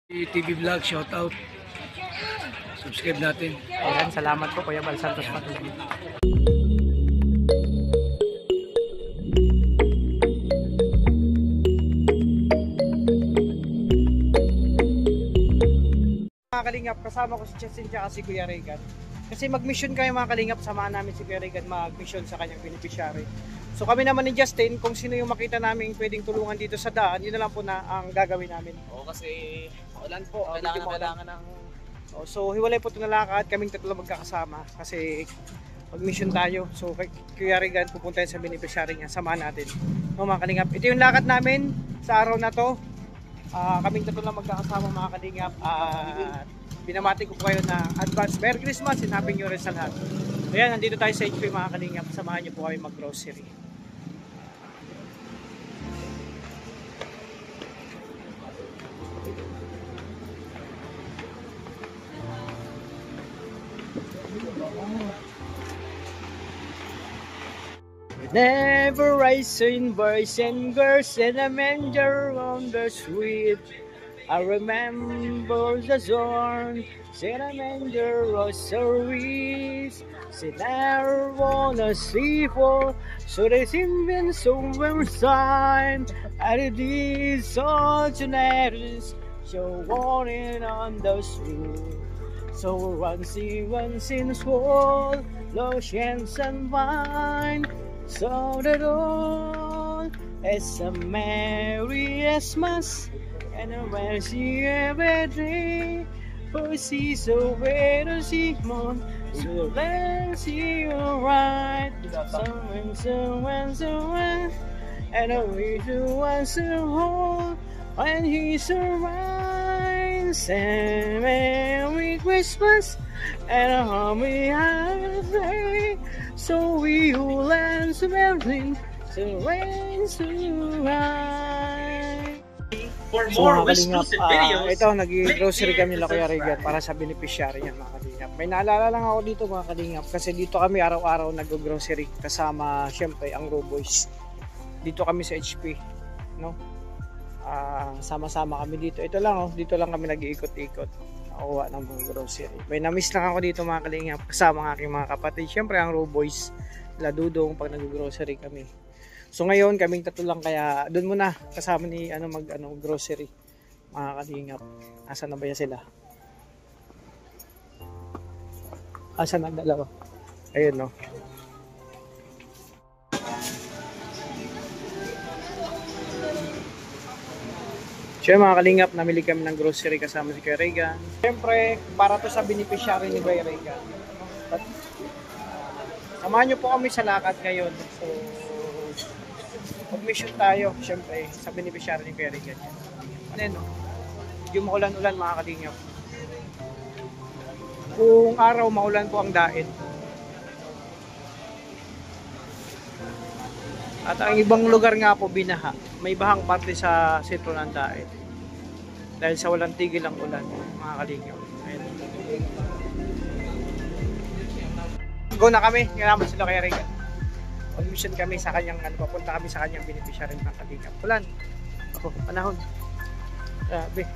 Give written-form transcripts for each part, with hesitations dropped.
TV Vlog, shout out. Subscribe natin. Ayan, salamat po Kuya Bal Santos Patuloy. Mga kalingap, kasama ko si Justin at si Kuya Regan. Kasi mag-mission kayo mga kalingap, samahan namin si Kuya Regan mag-mission sa kanyang beneficiary. So kami naman ni Justin, kung sino yung makita namin pwedeng tulungan dito sa daan, yun na lang po na ang gagawin namin. Oo, kasi ulan po, kailangan ng... So hiwalay po ito na lakad, kaming tatlo magkakasama kasi mag-mission tayo. So kay Kuya Regan, pupunta sa beneficiary niya, samahan natin. No, mga kalingap, ito yung lakad namin sa araw na to. Kaming tatlo lang magkakasama mga kalingap at binamati ko kayo na advance Merry Christmas and Happy New Year sa lahat. Ayan, nandito tayo sa HP mga kalingap, samahan niyo po kami mag-grocery. Whenever I seen boys and girls in a manger on the street, I remember the song, in a manger rosaries. Say never wanna see for, so they seem been so very sign. And it is such an artist, so wanting on the street. So once in school, lotions and wine. So that all is a Merry Christmas and a mercy every day. For she's so great as Simon, so let's see you right. Someone, and a way to answer all when he's around. Say Merry Christmas and a happy holiday. So we who lands melting, so rains to ride. For more exclusive videos, ito, nag-grocery kami nila Kuya Regan para sa beneficiary niya mga kalingap. May naalala lang ako dito mga kalingap kasi dito kami araw-araw nag-grocery kasama syempre ang Raw Boys. Dito kami sa HP, no? Sama-sama kami dito. Ito lang oh, dito lang kami nag-iikot-ikot. Nakuha ng mga grocery. May na-miss lang ako dito mga kalingap kasama ng aking mga kapatid. Syempre ang Raw Boys, ladudong pag nag-grocery kami. So ngayon kaming tatlo lang kaya doon muna kasama ni grocery mga kalingap. Asan na ba yan sila? Asan ang dalawa? Ayun no. Siyempre mga kalingap, namili kami ng grocery kasama si Kuya Regan. Siyempre, para to sa beneficiary ni Kuya Regan. But, samahan nyo po kami sa lakad ngayon. So, mag-mission tayo, siyempre, sa beneficiary ni Kuya Regan. Ano yun, no? Medyo maulan-ulan mga kalingap. Kung araw, maulan po ang daet. At ang ibang lugar nga po, binaha. May bahang parte sa sentro ng daet. Dahil sa walang tigil ang ulan, mga kalingap. Go na kami, naman sila kay Regan. Mag-mission kami sa kanyang, papunta kami sa kanyang beneficiary ng kalingap. Ulan. Ako, panahon. Grabe.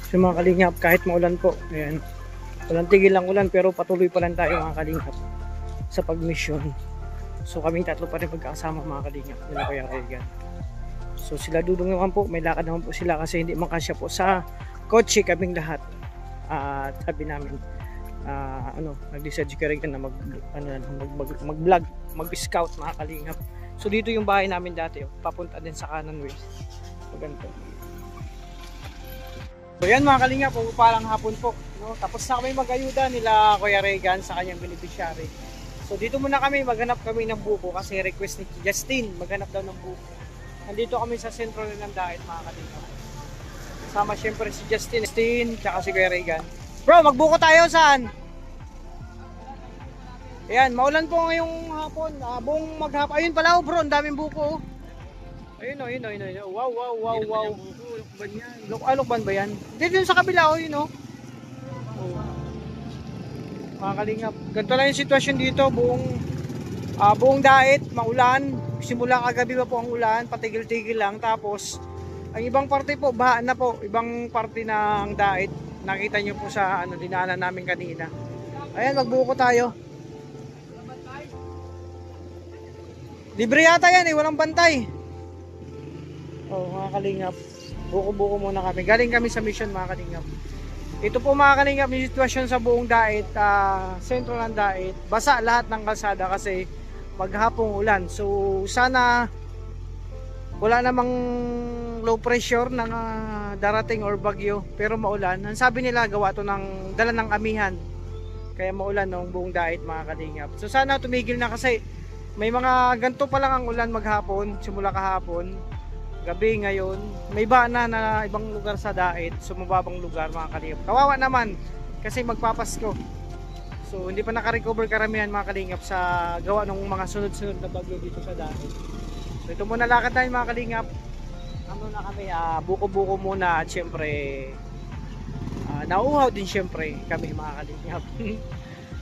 So mga kalingap, kahit maulan po, ayan. Walang tigil lang ulan pero patuloy pa lang tayo mga kalingap sa pag-mission. So kaming tatlo pa rin pagkakasama mga kalingap nila Kuya Regan. So sila dudong naman po, may lakad naman po sila kasi hindi makasya po sa kotse kaming lahat. At sabi namin, nag-decide si Kuya Regan na mag-vlog, mag-scout mga kalingap. So dito yung bahay namin dati, papunta din sa kanan west. So ganito. So yan mga kalingap, pupupalang hapon po. No? Tapos na kami mag-ayuda nila Kuya Regan sa kanyang beneficiary. So dito muna kami, maghanap kami ng buko kasi request ni Justin, maghanap daw ng buko. Nandito kami sa sentro ng daet mga kalingap. Kasama syempre si Justin, tsaka si Kuya Regan. Bro, magbuko tayo saan? Ayan, maulan po ngayong hapon. Buong maghapon. Ayun pala oh bro, ang daming buko oh. Ayun. Wow. Lukban ba yan? Dito sa kabila oh, yun oh. mga kalingap. Ganito lang yung sitwasyon dito, buong dait, maulan. Simula kagabi pa po ang ulan, patigil-tigil lang. Tapos ang ibang parte po, baha na po. Ibang parte ng dait, nakita nyo po sa dinaanan namin kanina. Ayan, magbuko tayo. Libre yata yan walang bantay. Oh, mga kalingap, buko-buko muna kami. Galing kami sa mission, mga kalingap. Ito po, mga kalingap, yung sitwasyon sa buong dait, sentro ng dait. Basa lahat ng kalsada kasi maghapong ulan. So sana wala namang low pressure na darating or bagyo, pero maulan. Ang sabi nila, gawa to ng dala ng amihan, kaya maulan ng buong dait, mga kalingap. So sana tumigil na kasi may mga ganto pa lang ang ulan maghapon, simula kahapon, gabi ngayon. May bana na ibang lugar sa dait, sumababang lugar, mga kalingap. Kawawa naman kasi magpapasko. So hindi pa naka-recover karamihan, mga kalingap, sa gawa ng mga sunod-sunod na bagyo dito sa dait. So ito muna lakad tayo, mga kalingap. Ano na kami, buko-buko muna at syempre nauuhaw din syempre kami, mga kalingap.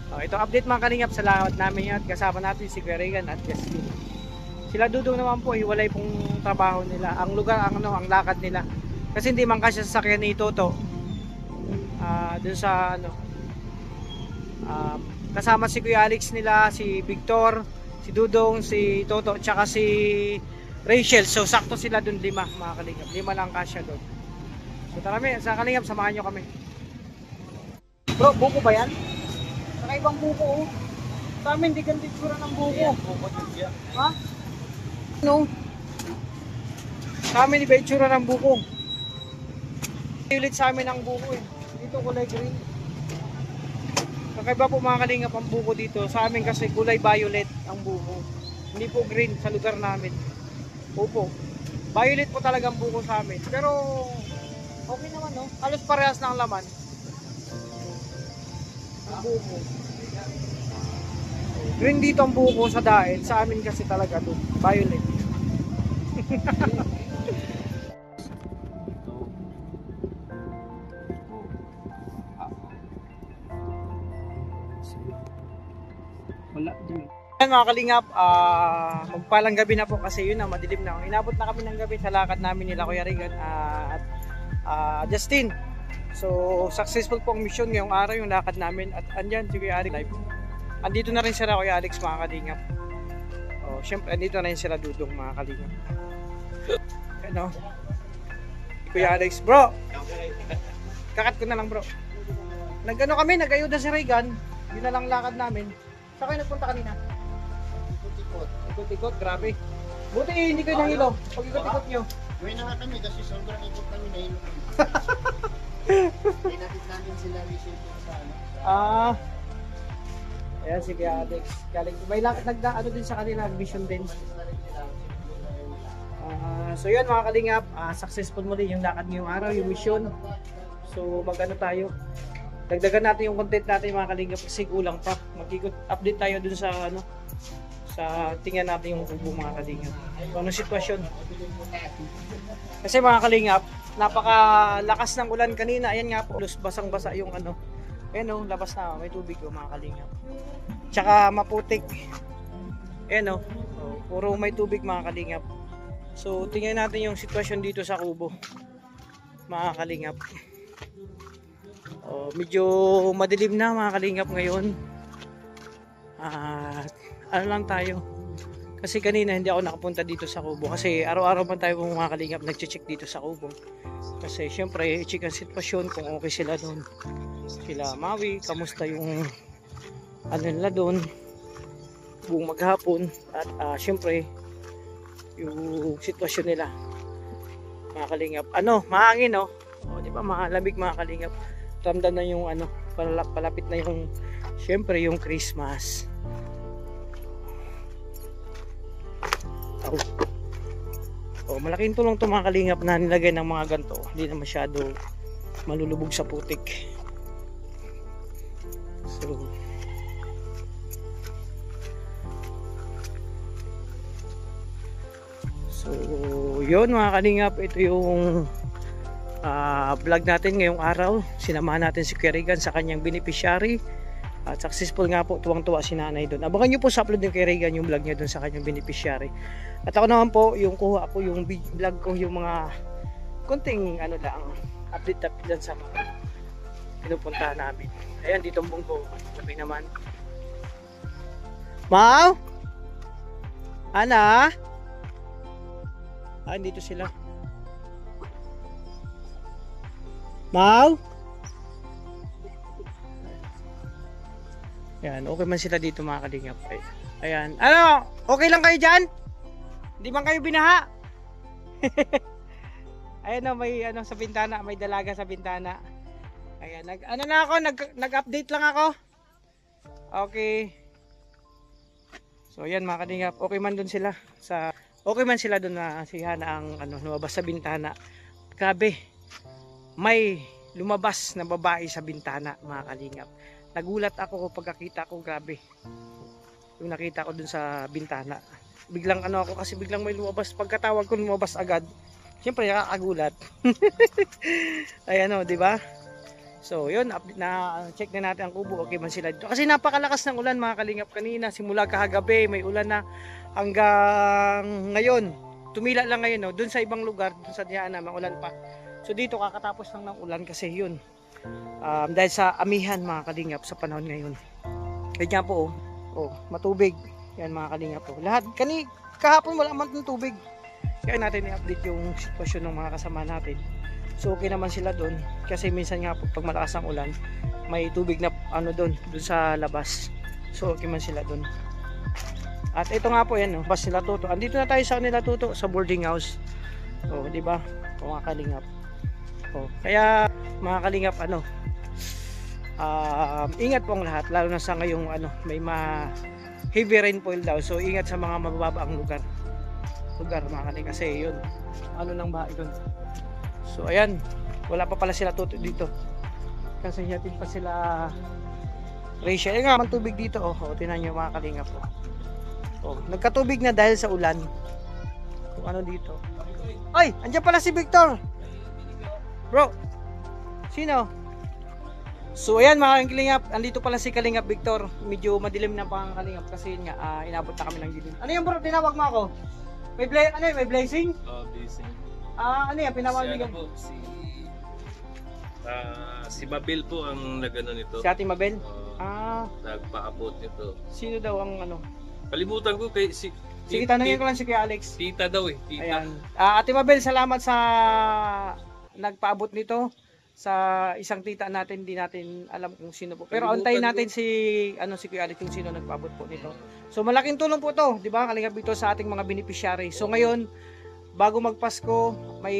Ito update, mga kalingap, sa lakad namin yan. Kasama natin si Kuya Regan at Justin. Sila Dudong naman po, hiwalay pong trabaho nila. Ang lugar, ang lakad nila. Kasi hindi man kasi sasakyan ni Toto. Dun sa kasama si Kuya Alex nila, si Victor, si Dudong, si Toto, tsaka si Rachel. So sakto sila dun, 5, mga kalingap. 5 lang kasya dun. So tara, sa kalingap, samahan nyo kami. Bro, buko ba yan? Saka ibang buko. Sa amin, di ganito tsura ng buko. Ha? No? Sa amin, iba itsura ng buko. Ulit sa amin ang buko Dito kulay green. Kakaiba po, mga kalingap, ang buko dito. Sa amin kasi kulay violet ang buko. Hindi po green sa lugar namin. Opo. Violet po talaga ang buko sa amin. Pero okay naman, no? Halos parehas na ang laman. Ang buko. Green dito ang buko sa dait. Sa amin kasi talaga to violet. Wala din. Ayan, mga kalingap, magpalang gabi na po kasi yun na, madilim na. Inabot na kami ng gabi sa lakad namin nila Kuya Regan at Justin. So successful po ang mission ngayong araw, yung lakad namin. At andyan si Kuya Alex live. Andito na rin sila Kuya Alex, mga kalingap. Syempre andito na rin sila Dudong, mga kalingap. Ano? Kuya Alex, bro. Kakat ko na lang, bro. Nag-ano kami, nag-ayuda si Regan. Yun na lang lakad namin. Saan kayo nagpunta kanina? Ikot-ikot, grabe. Buti hindi kayo nahilo pag ikot-ikot nyo. Gawin na nga kami kasi sobrang ikot kami, nahilo kami. Pinatid namin sila receive sa ayan, sige Alex. May nagda-ano din sa kanila, mission din. So yun, mga kalingap, successful mo din yung lakad ngayong araw, yung mission. So mag-ano tayo, dagdagan natin yung content natin, mga kalingap, kasi kulang pa. Mag-ikot update tayo dun sa sa tingnan natin yung kubo, mga kalingap. So anong sitwasyon? Kasi, mga kalingap, napakalakas ng ulan kanina. Ayan nga po, basang-basa yung ayan labas na, may tubig mga kalingap. Tsaka maputik. Ayan puro may tubig, mga kalingap. So tingnan natin yung sitwasyon dito sa kubo, mga kalingap. Medyo madilim na, mga kalingap, ngayon. Ano lang tayo, kasi kanina hindi ako nakapunta dito sa kubo kasi araw-araw man tayo, mga kalingap, nagche-check dito sa kubo. Kasi syempre i-check ang sitwasyon kung okay sila doon, sila Maui, kamusta yung nila doon buong maghapon, at syempre yung sitwasyon nila, mga kalingap. Mahangin, di ba, malamig, mga kalingap. Ramdam na yung palapit na yung syempre yung Christmas. Malaking tulong to, mga kalingap, na nilagay ng mga ganto. Hindi na masyado malulubog sa putik. So yun, mga kalingap, ito yung vlog natin ngayong araw. Sinamahan natin si Kuya Regan sa kanyang beneficiary At successful nga po, tuwang-tuwa si nanay doon. Abangan nyo po sa upload ng kay Regan yung vlog niya doon sa kanyang beneficiary. At ako naman po, yung kuha ko yung vlog ko, yung mga konting ano lang, update dyan sa mga pinupuntahan namin. Ayan, dito ang bunggo. Sabi naman. Mau? Ana? Ah, dito sila. Mau? Ayan, okay man sila dito mga kalingap. Ayan. Ano? Okay lang kayo dyan? Hindi man kayo binaha? Ayan o, may ano sa bintana, may dalaga sa bintana. Ayan, nag-update lang ako. Okay. So ayan mga kalingap, okay man doon sila doon na si Hana ang ano, lumabas sa bintana. Grabe. May lumabas na babae sa bintana mga kalingap. Nagulat ako pagkakita ko, grabe. Yung nakita ko dun sa bintana. Biglang ano ako kasi biglang may lumabas. Pagkatawag ko lumabas agad. Siyempre nakakagulat. Ayan o, di ba? So yun, na check na natin ang kubo. Okay man sila dito. Kasi napakalakas ng ulan mga kalingap kanina. Simula kahagabi may ulan na hanggang ngayon. Tumila lang ngayon. No? Dun sa ibang lugar, dun sa Diana, maulan pa. So dito kakatapos lang ng ulan kasi yun. Dahil sa amihan mga kalingap sa panahon ngayon. Kaya po matubig. Yan mga kalingap po. Lahat, kahapon wala man ng tubig. Kaya natin i-update yung sitwasyon ng mga kasama natin. So okay naman sila doon. Kasi minsan nga po pag malakas ang ulan, may tubig na ano doon sa labas. So okay man sila doon. At ito nga po yan, no, bas nila Tuto. Andito na tayo sa nila Tuto sa boarding house. Di ba? Mga kalingap. Kaya mga kalingap ingat po ang lahat lalo na sa ngayong may heavy rainfall daw, so ingat sa mga mababa ang lugar mga kalingap kasi yun ng bahay doon. So ayan, wala pa pala sila Tuto dito kasi yatin pa sila Rachel. Nga man tubig dito tinan nyo mga kalingap nagkatubig na dahil sa ulan kung dito. Ay, andyan pala si Victor. Bro, sino? So ayan mga kalingap, andito pala si Kalingap Victor. Medyo madilim na pang kalingap kasi yun nga, inabot na kami ng dilim. Ano yung bro, tinawag mo ako? May blessing? Blessing. Ano yan, pinamaligan? Si Mabel po ang nagano nito. Si Ate Mabel? Nagpaabot nito. Sino daw ang Kalimutan ko kay sige, tanongin ko lang si Kuya Alex. Tita daw tita. Ayan. Ate Mabel, salamat sa nagpaabot nito sa isang tita natin, hindi natin alam kung sino po. Pero antayin natin si Kuya Alex kung sino nagpaabot po nito. So malaking tulong po 'to, 'di ba? Kalingap dito sa ating mga beneficiary. So ngayon, bago magpasko, may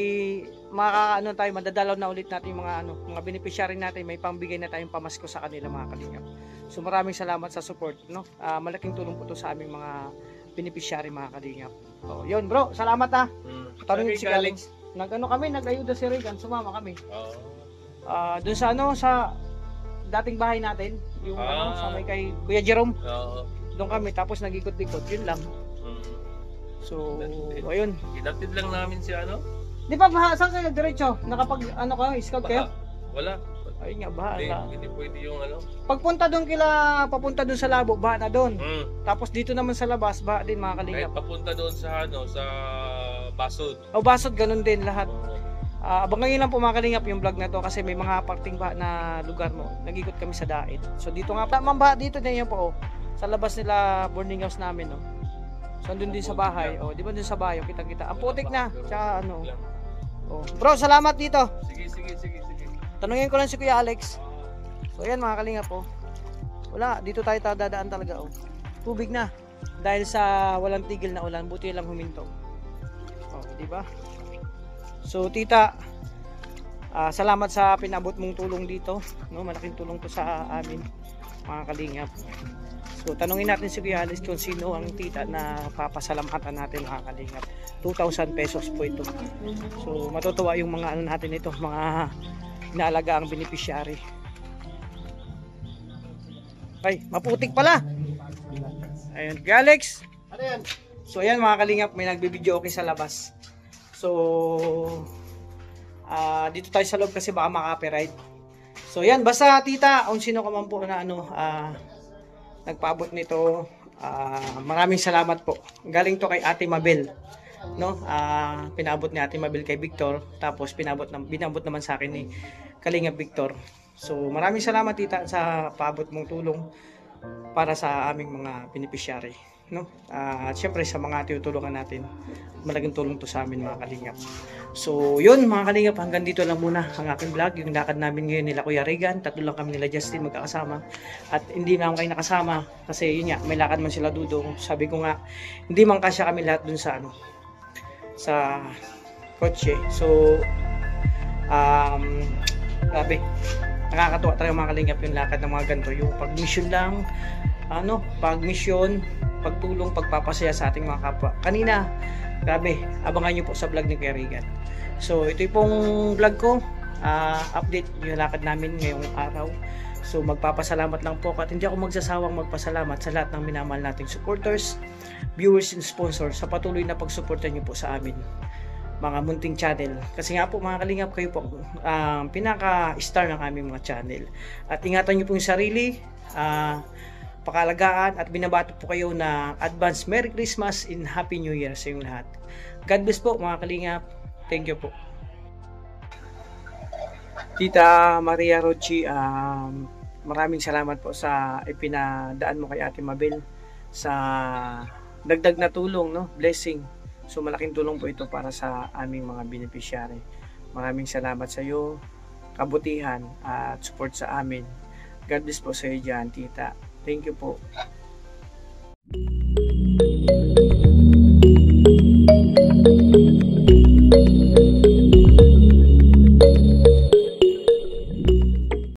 tayo, madadalaw na ulit natin yung mga beneficiary natin, may pambigay na tayong pamasko sa kanila mga kalingap. So maraming salamat sa support, no? Malaking tulong po 'to sa aming mga beneficiary mga kalingap. Yun bro, salamat Tanungin si Alex. Nag-ayuda si Regan, sumama kami. Doon sa dating bahay natin, yung sa may kay Kuya Jerome. Doon kami, tapos nag-ikot-ikot, yun lang. So, ayun. Inatid lang namin si Di ba baha? Saan kayo diretso? Scout kayo? Wala. Ayun nga, baha. Hindi pwede yung Papunta papunta doon sa Labo, baha na doon. Tapos dito naman sa labas, baha din mga kalingap. Kahit papunta doon sa sa Basod. Basod, ganun din lahat. Abangan lang po mga kalingap yung vlog na to kasi may mga parting baha na lugar mo. Nag-ikot kami sa Daet. So dito nga, baha dito din yan po sa labas nila boarding house namin So andun din sa bahay. Di ba dun sa bahay, kita-kita. Ang putik na. Tsaka Bro, salamat dito. Sige. Tanungin ko lang si Kuya Alex. So ayan mga kalingap wala, dito tayo dadaan talaga Tubig na. Dahil sa walang tigil na ulan, buti lang huminto. Di ba? So tita, salamat sa pinabot mong tulong dito, no? Malaking tulong to sa amin mga kalingap. So tanungin natin si Kuya Alex kung sino ang tita na papasalamatan natin mga kalingap. 2,000 pesos po ito. So matutuwa yung mga natin ito, mga inaalaga ang beneficiary. Ay, maputik pala. Ayun, Kuya Alex. Ano yan? So ayan mga kalingap, may nagbibideo okay sa labas. So dito tayo sa loob kasi baka maka-copyright. So yan, basta tita, kung sino ka man po na nagpaabot nito, maraming salamat po. Galing to kay Ate Mabel, no? Pinabot ni Ate Mabel kay Victor, tapos binabot naman sa akin ni Kalingap Victor. So maraming salamat tita sa paabot mong tulong para sa aming mga beneficiary, no? At syempre sa mga tinutulungan natin, malaking tulong to sa amin mga Kalingap. So yun mga Kalingap, hanggang dito lang muna ang aking vlog, yung lakad namin ngayon nila Kuya Regan. Tatlo lang kami nila Justin magkakasama, at hindi naman kayo nakasama kasi yun nga, may lakad man sila Dudong. Sabi ko nga, hindi man kasya kami lahat dun sa sa kotse. So grabe, nakakatuwa talaga mga Kalingap yung lakad ng mga ganito, yung pag-mission lang, pag-mission, pagtulong, pagpapasaya sa ating mga kapwa. Kanina, grabe, abangan nyo po sa vlog ni Kuya Regan. So ito yung pong vlog ko, update yung lakad namin ngayong araw. So magpapasalamat lang po, at hindi ako magsasawang magpasalamat sa lahat ng minamahal nating supporters, viewers and sponsors sa patuloy na pagsuporta nyo po sa amin mga munting channel. Kasi nga po mga Kalingap, kayo po pinaka-star ng aming mga channel. At ingatan nyo po yung sarili, pakalagaan, at binabato po kayo na advance Merry Christmas and Happy New Year sa inyong lahat. God bless po mga Kalingap. Thank you po. Tita Maria Rochi, maraming salamat po sa ipinadaan mo kay Ate Mabel sa dagdag na tulong, no? Blessing. So malaking tulong po ito para sa aming mga beneficiary. Maraming salamat sa iyo, kabutihan at support sa amin. God bless po sa iyo dyan, tita. Thank you po.